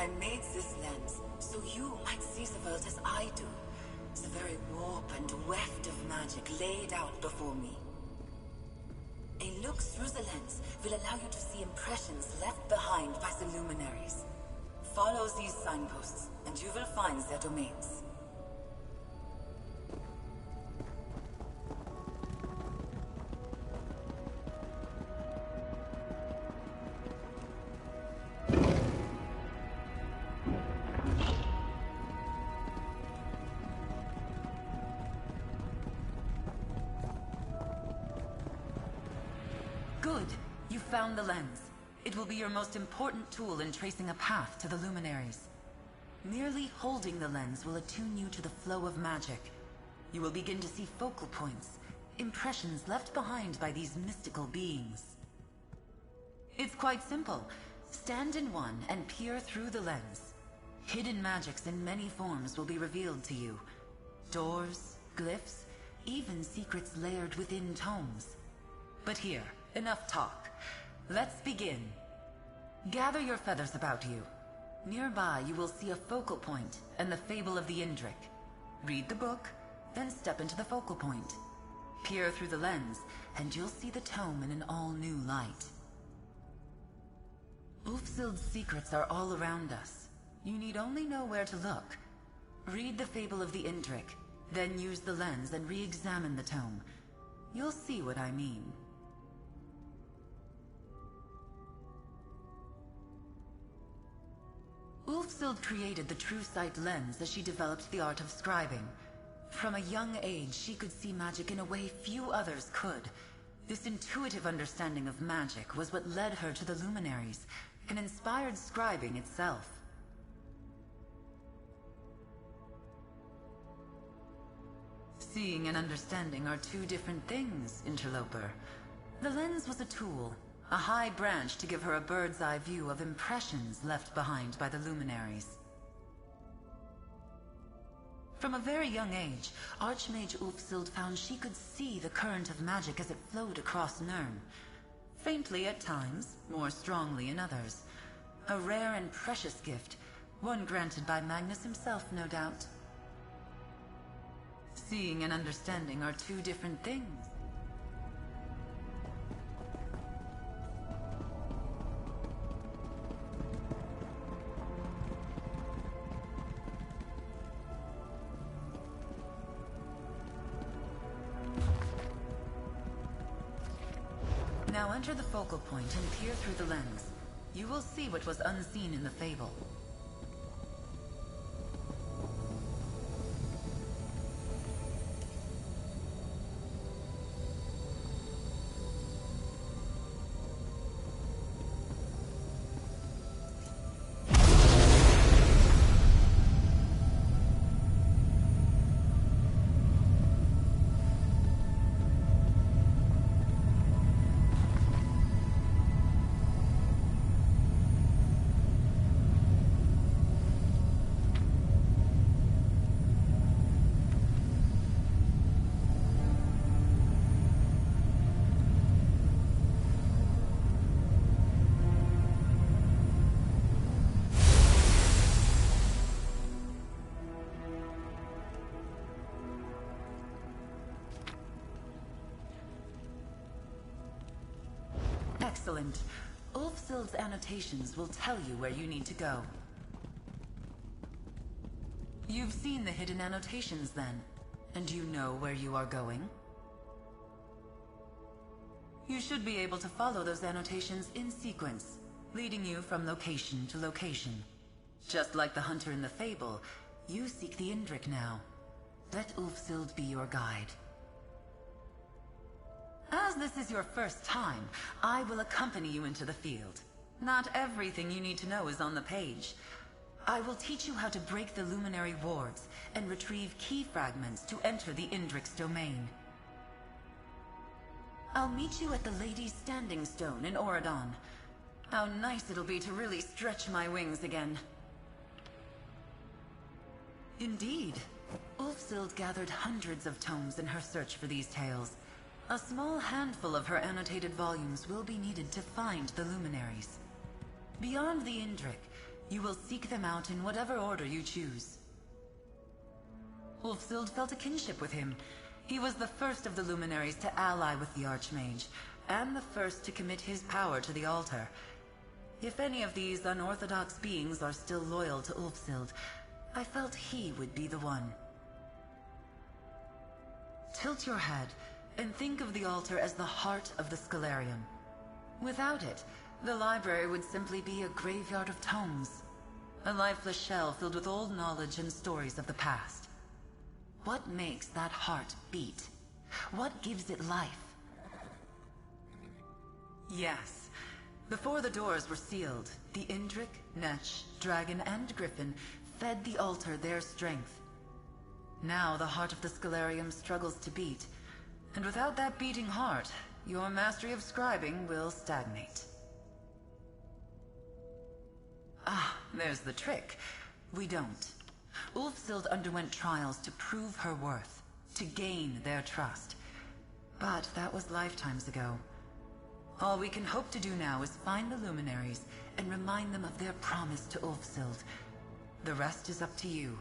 I made this lens so you might see the world as I do. The very warp and weft of magic laid out before me. A look through the lens will allow you to see impressions left behind by the luminaries. Follow these signposts, and you will find their domains. Good. You found the lens. It will be your most important tool in tracing a path to the luminaries. Merely holding the lens will attune you to the flow of magic. You will begin to see focal points, impressions left behind by these mystical beings. It's quite simple. Stand in one and peer through the lens. Hidden magics in many forms will be revealed to you. Doors, glyphs, even secrets layered within tomes. But here, enough talk. Let's begin. Gather your feathers about you. Nearby you will see a focal point and the Fable of the Indrik. Read the book, then step into the focal point. Peer through the lens, and you'll see the tome in an all-new light. Ulfsild's secrets are all around us. You need only know where to look. Read the Fable of the Indrik, then use the lens and re-examine the tome. You'll see what I mean. Ulfsild created the True Sight lens as she developed the art of scribing. From a young age, she could see magic in a way few others could. This intuitive understanding of magic was what led her to the luminaries, and inspired scribing itself. Seeing and understanding are two different things, interloper. The lens was a tool, a high branch to give her a bird's-eye view of impressions left behind by the luminaries. From a very young age, Archmage Ulfsild found she could see the current of magic as it flowed across Nirn. Faintly at times, more strongly in others. A rare and precious gift, one granted by Magnus himself, no doubt. Seeing and understanding are two different things. Now enter the focal point and peer through the lens. You will see what was unseen in the fable. Excellent. Ulfsild's annotations will tell you where you need to go. You've seen the hidden annotations then, and you know where you are going? You should be able to follow those annotations in sequence, leading you from location to location. Just like the hunter in the fable, you seek the Indrik now. Let Ulfsild be your guide. As this is your first time, I will accompany you into the field. Not everything you need to know is on the page. I will teach you how to break the luminary wards and retrieve key fragments to enter the Indrik's domain. I'll meet you at the Lady's Standing Stone in Oradon. How nice it'll be to really stretch my wings again. Indeed. Ulfsild gathered hundreds of tomes in her search for these tales. A small handful of her annotated volumes will be needed to find the luminaries. Beyond the Indrik, You will seek them out in whatever order you choose. Ulfsild felt a kinship with him. He was the first of the luminaries to ally with the Archmage, and the first to commit his power to the altar. If any of these unorthodox beings are still loyal to Ulfsild, I felt he would be the one. Tilt your head and think of the altar as the heart of the Scalarium. Without it, the library would simply be a graveyard of tomes, a lifeless shell filled with old knowledge and stories of the past. What makes that heart beat? What gives it life? Yes. Before the doors were sealed, the Indrik, Netch, Dragon, and Griffin fed the altar their strength. Now the heart of the Scalarium struggles to beat, and without that beating heart, your mastery of scribing will stagnate. Ah, there's the trick. We don't. Ulfsild underwent trials to prove her worth, to gain their trust. But that was lifetimes ago. All we can hope to do now is find the luminaries and remind them of their promise to Ulfsild. The rest is up to you.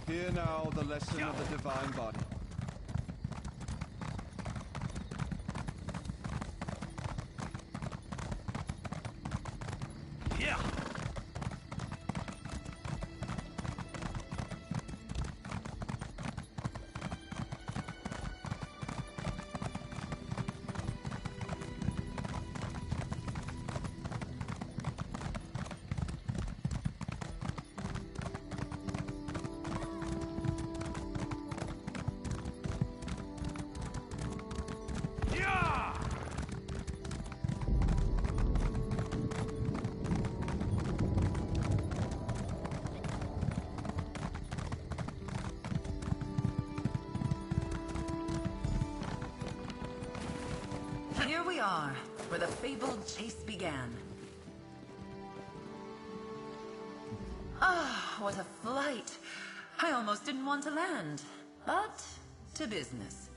Hear now the lesson of the divine body. Yeah. Here we are, where the fabled chase began. Ah, what a flight! I almost didn't want to land. But, to business.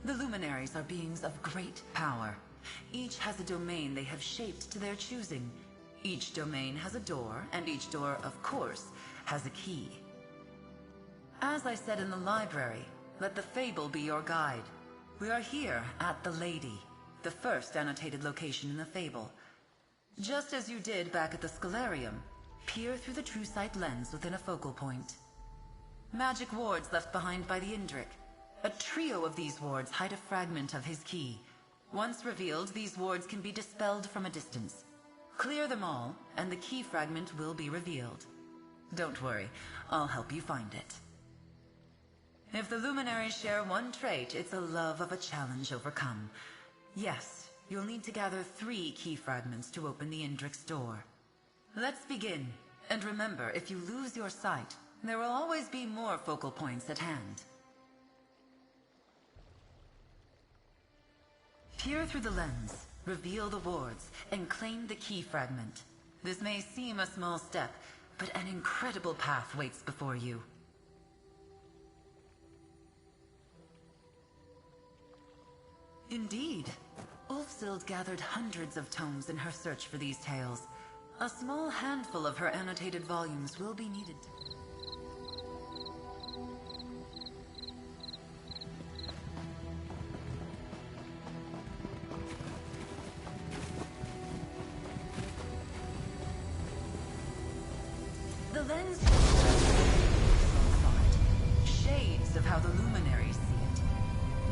The luminaries are beings of great power. Each has a domain they have shaped to their choosing. Each domain has a door, and each door, of course, has a key. As I said in the library, let the fable be your guide. We are here at the Lady, the first annotated location in the fable. Just as you did back at the Scalarium, peer through the true sight lens within a focal point. Magic wards left behind by the Indrik. A trio of these wards hide a fragment of his key. Once revealed, these wards can be dispelled from a distance. Clear them all, and the key fragment will be revealed. Don't worry, I'll help you find it. If the luminaries share one trait, it's a love of a challenge overcome. Yes, you'll need to gather 3 key fragments to open the Indrik's door. Let's begin, and remember, if you lose your sight, there will always be more focal points at hand. Peer through the lens, reveal the wards, and claim the key fragment. This may seem a small step, but an incredible path waits before you. Indeed. Ulfsild gathered hundreds of tomes in her search for these tales. A small handful of her annotated volumes will be needed. The lens shades of how the luminaries see it.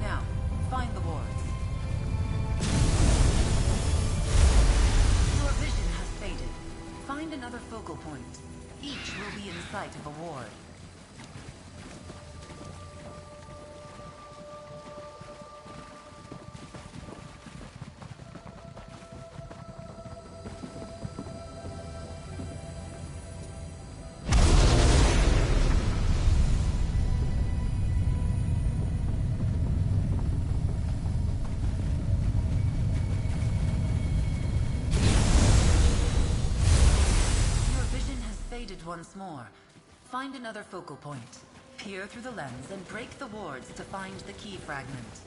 Now, find the wards. Your vision has faded. Find another focal point. Each will be in sight of a ward. Once more. Find another focal point. Peer through the lens and break the wards to find the key fragment.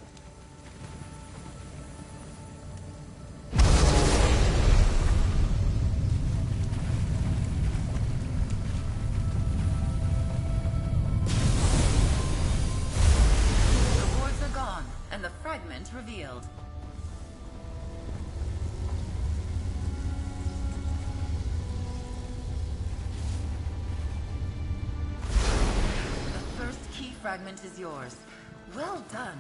The wards are gone, and the fragment revealed. Fragment is yours. Well done.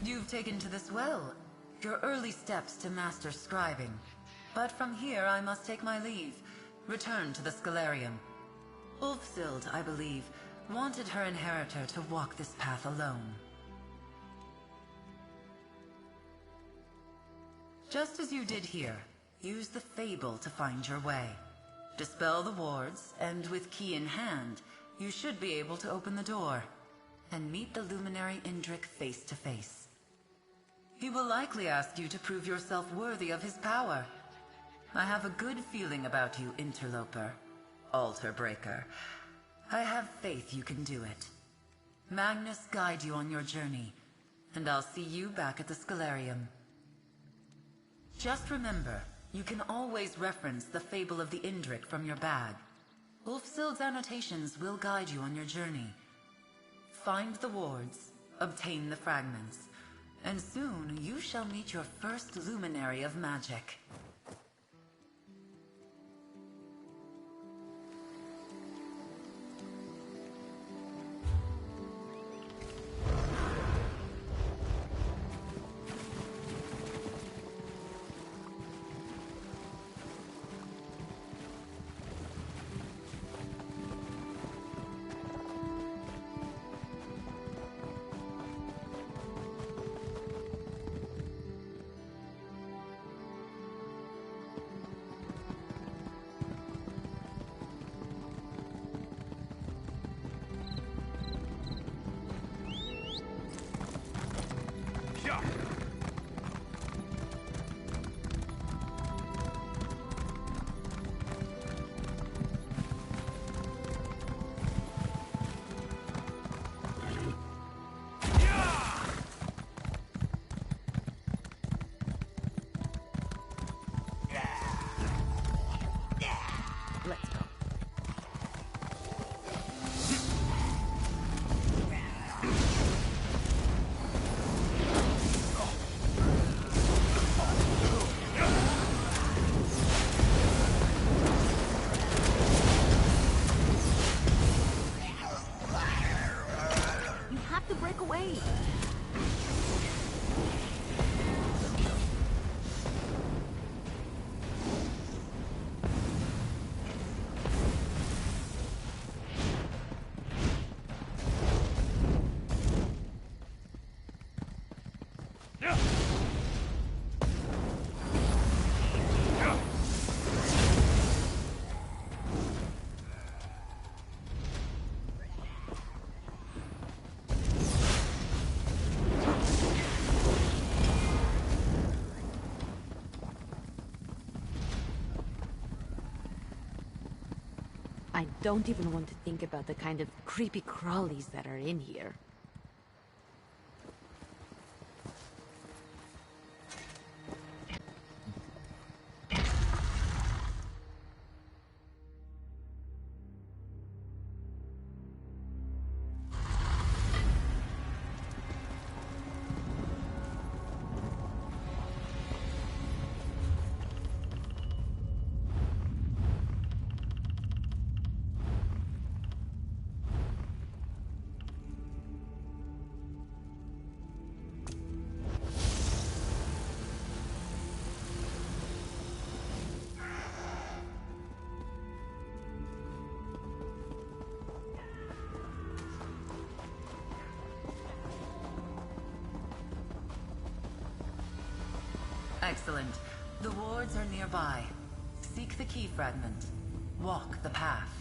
You've taken to this well. Your early steps to master scribing. But from here I must take my leave. Return to the Scalarium. Ulfsild, I believe, wanted her inheritor to walk this path alone. Just as you did here, use the fable to find your way. Dispel the wards, and with key in hand, you should be able to open the door and meet the luminary Indrik face to face. He will likely ask you to prove yourself worthy of his power. I have a good feeling about you, interloper, altar breaker. I have faith you can do it. Magnus guide you on your journey, and I'll see you back at the Scalarium. Just remember, you can always reference the fable of the Indrik from your bag. Ulfsild's annotations will guide you on your journey. Find the wards, obtain the fragments, and soon you shall meet your first luminary of magic. I don't even want to think about the kind of creepy crawlies that are in here. Excellent. The wards are nearby. Seek the key fragment. Walk the path.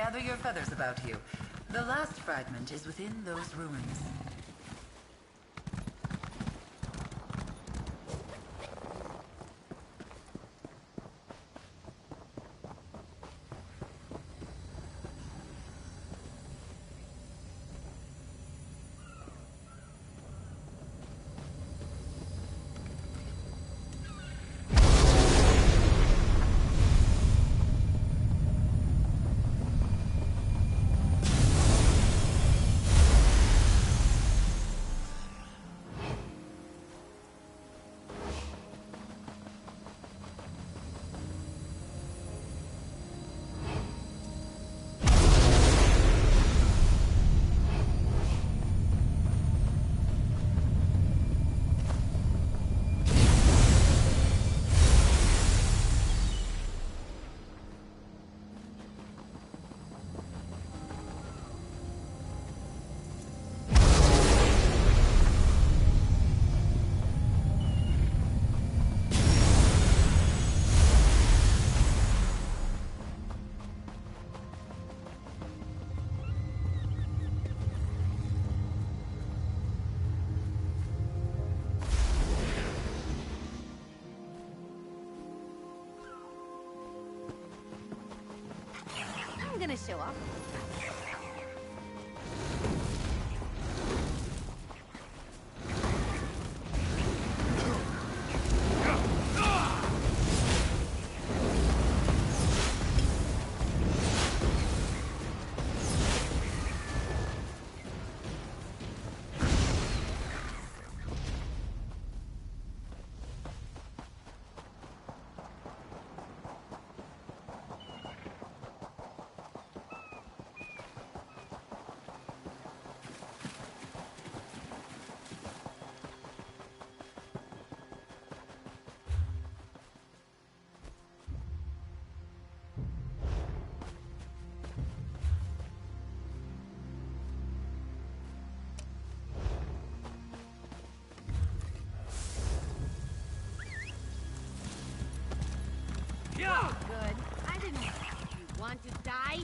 Gather your feathers about you. The last fragment is within those ruins. I'm gonna show off. Yeah! Good. I didn't... You want to die?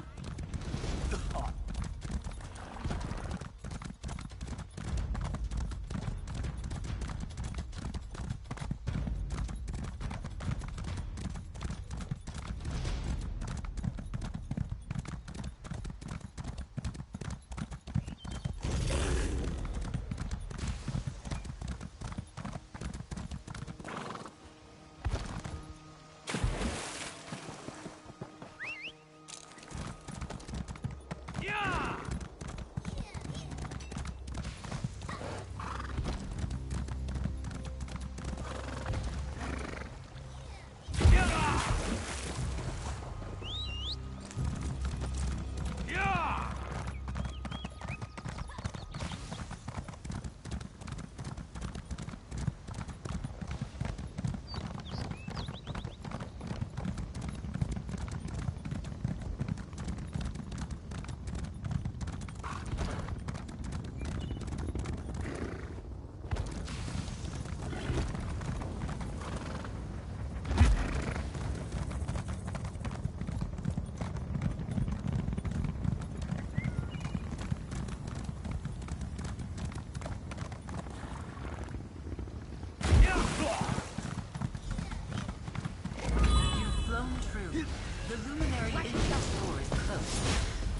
The luminary in this door is close.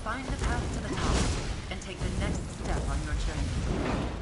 Find the path to the top, and take the next step on your journey.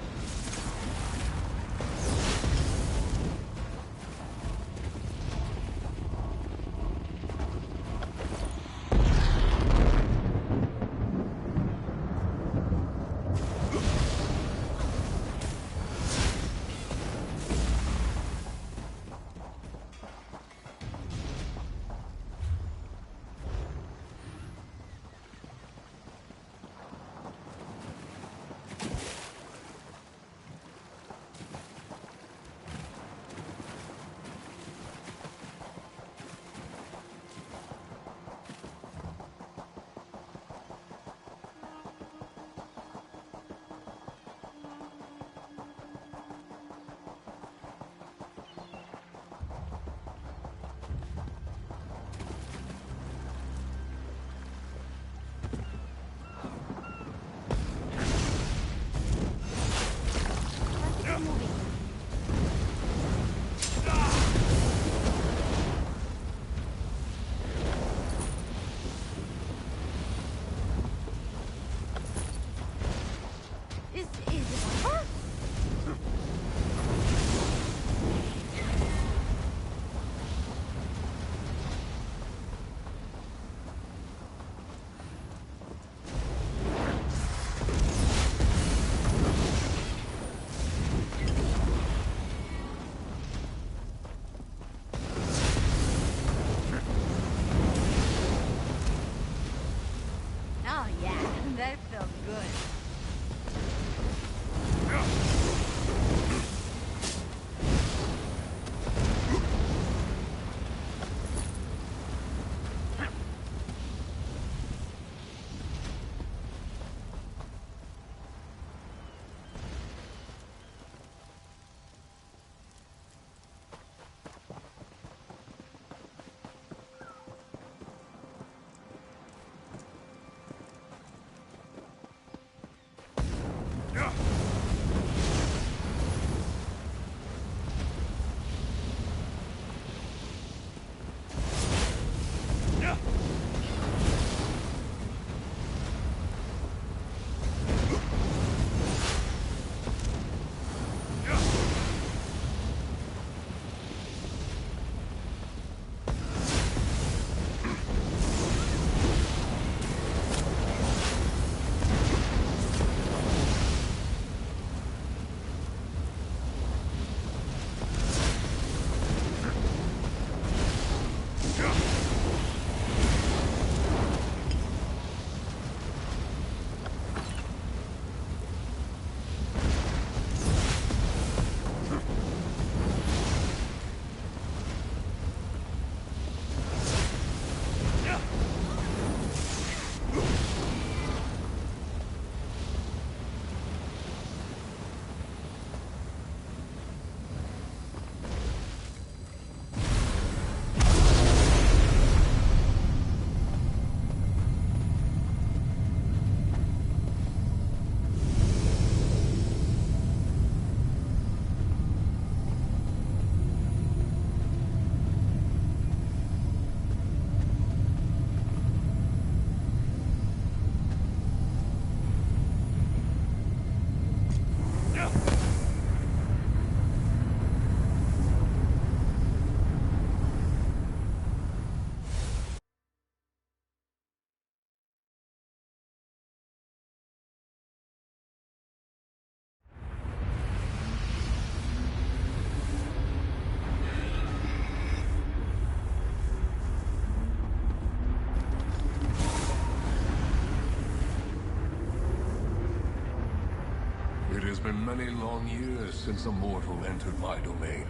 many long years since a mortal entered my domain.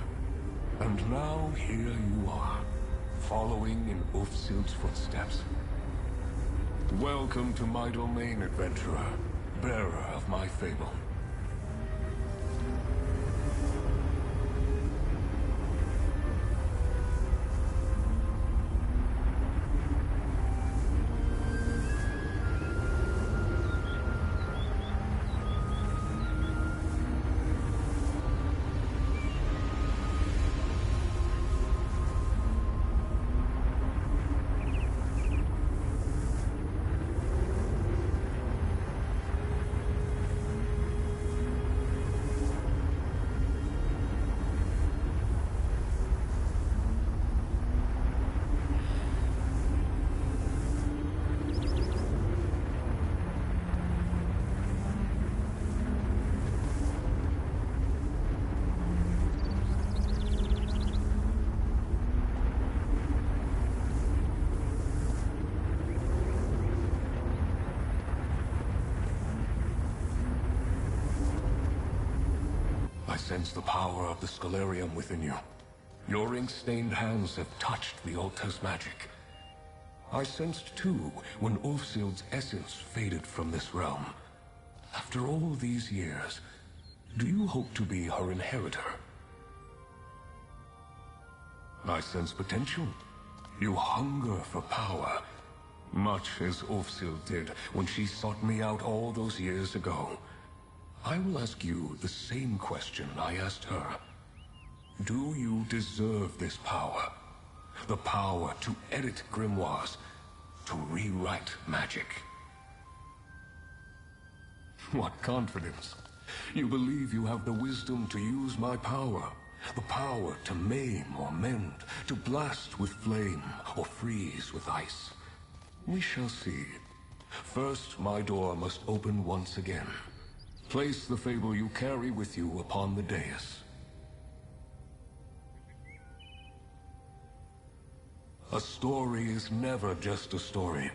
And now here you are, following in Ulfsild's footsteps. Welcome to my domain, adventurer, bearer of my fable. I sense the power of the Scalarium within you. Your ink-stained hands have touched the altar's magic. I sensed too when Ulfsild's essence faded from this realm. After all these years, do you hope to be her inheritor? I sense potential. You hunger for power, much as Ulfsild did when she sought me out all those years ago. I will ask you the same question I asked her. Do you deserve this power? The power to edit grimoires, to rewrite magic? What confidence! You believe you have the wisdom to use my power. The power to maim or mend, to blast with flame or freeze with ice. We shall see. First, my door must open once again. Place the fable you carry with you upon the dais. A story is never just a story.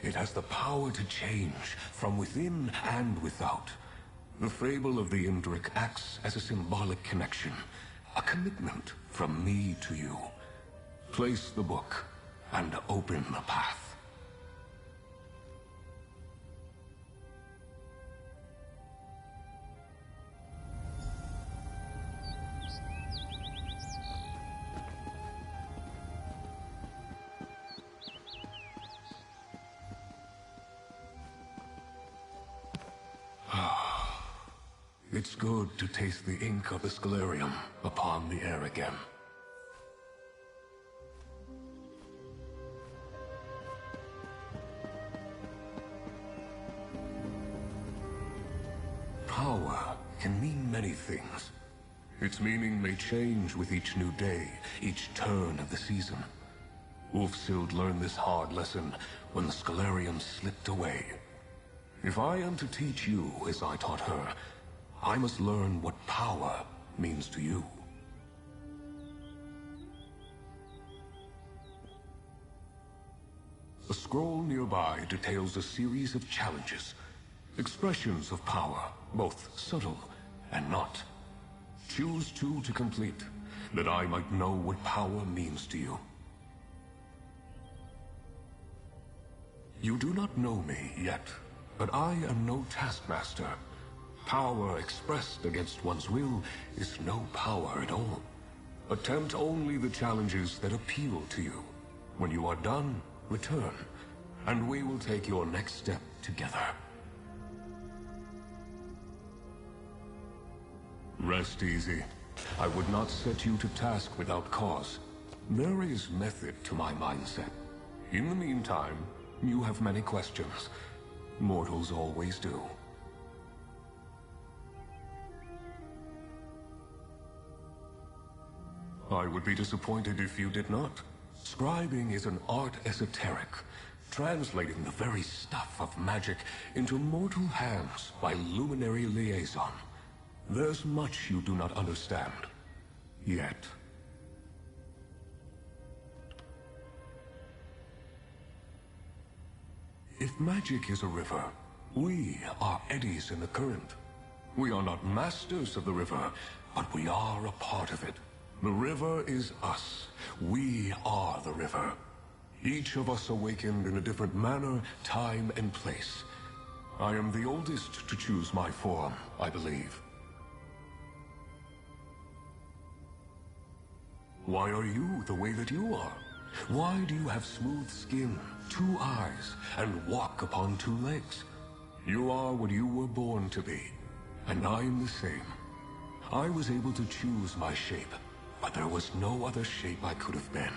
It has the power to change from within and without. The fable of the Indrik acts as a symbolic connection, a commitment from me to you. Place the book and open the path. It's good to taste the ink of the Scalarium upon the air again. Power can mean many things. Its meaning may change with each new day, each turn of the season. Ulfsild learned this hard lesson when the Scalarium slipped away. If I am to teach you as I taught her, I must learn what power means to you. A scroll nearby details a series of challenges, expressions of power, both subtle and not. Choose two to complete, that I might know what power means to you. You do not know me yet, but I am no taskmaster. Power expressed against one's will is no power at all. Attempt only the challenges that appeal to you. When you are done, return, and we will take your next step together. Rest easy. I would not set you to task without cause. There is method to my mindset. In the meantime, you have many questions. Mortals always do. I would be disappointed if you did not. Scribing is an art esoteric, translating the very stuff of magic into mortal hands by luminary liaison. There's much you do not understand. Yet. If magic is a river, we are eddies in the current. We are not masters of the river, but we are a part of it. The river is us. We are the river. Each of us awakened in a different manner, time, and place. I am the oldest to choose my form, I believe. Why are you the way that you are? Why do you have smooth skin, 2 eyes, and walk upon 2 legs? You are what you were born to be, and I am the same. I was able to choose my shape, but there was no other shape I could have been.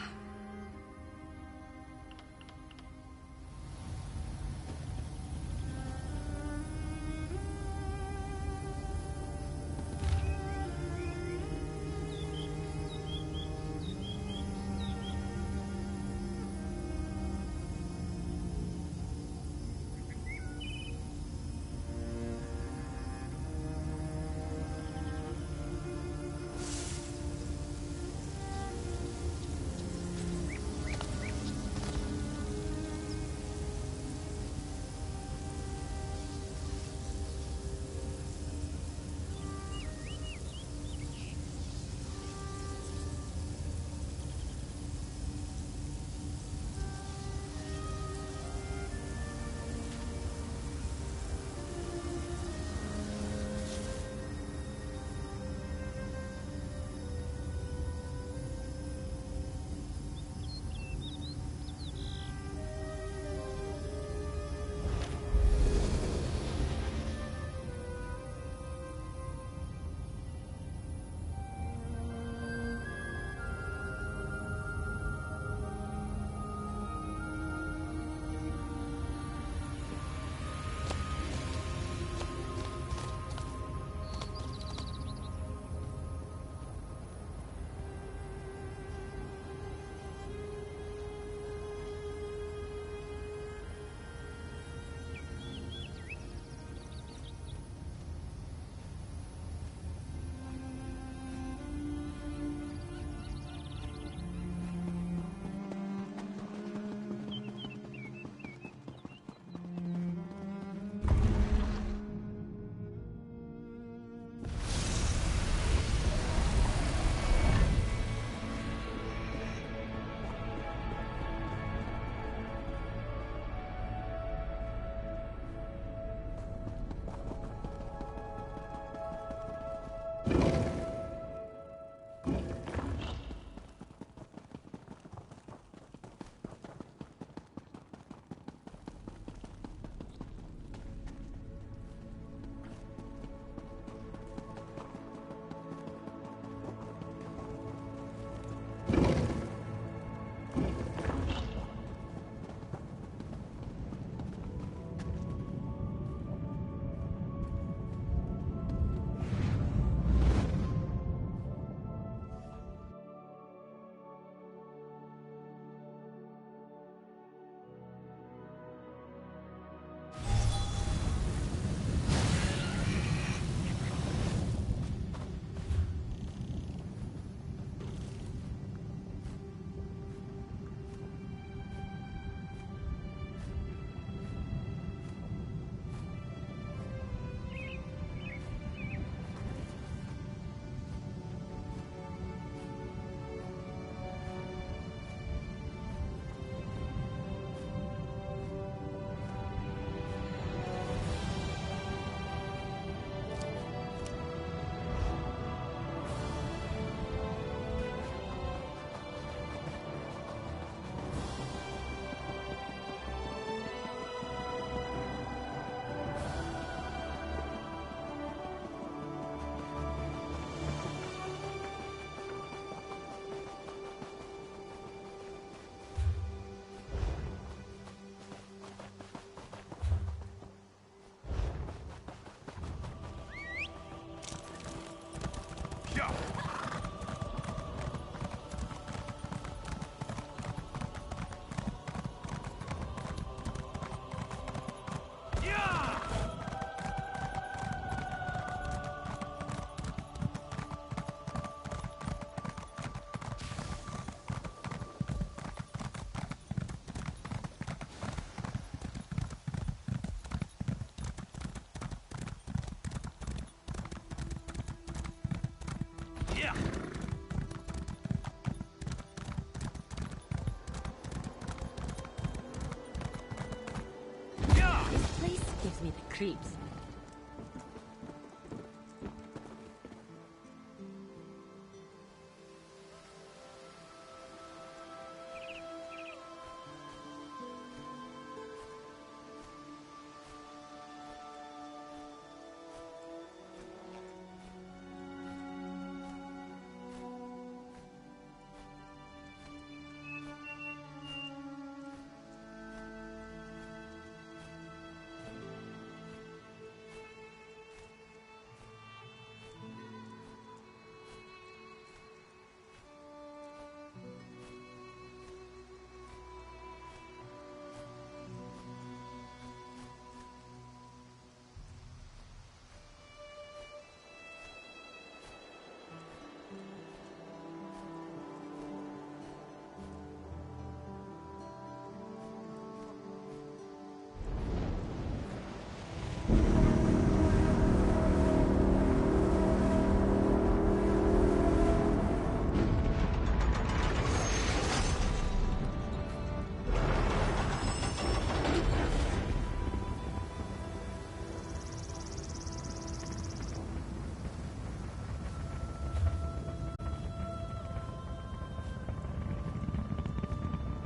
me the creeps.